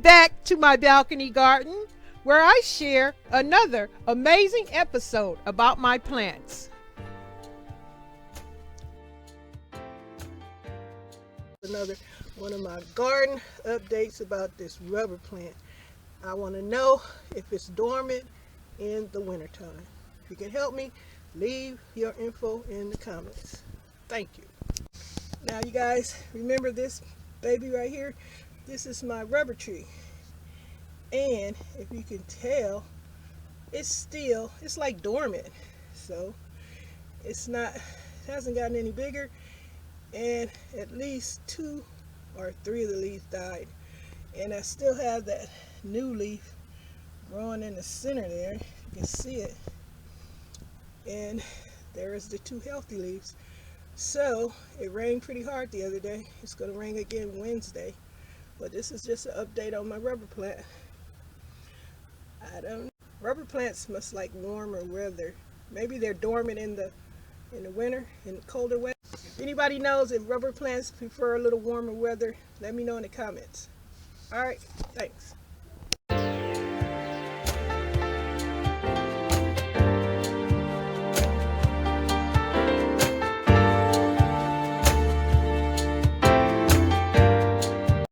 back to my balcony garden, where I share another amazing episode about my plants. Another one of my garden updates about this rubber plant. I want to know if it's dormant in the wintertime. If you can help me, leave your info in the comments. Thank you. Now you guys, remember this baby right here? This is my rubber tree. And if you can tell, it's like dormant. So it hasn't gotten any bigger, and at least 2 or 3 of the leaves died. And I still have that new leaf growing in the center there. You can see it. And there is the 2 healthy leaves. So it rained pretty hard the other day. It's going to rain again Wednesday. But this is just an update on my rubber plant. I don't know. Rubber plants must like warmer weather. Maybe they're dormant in the winter, in colder weather. If anybody knows if rubber plants prefer a little warmer weather, let me know in the comments. All right, thanks.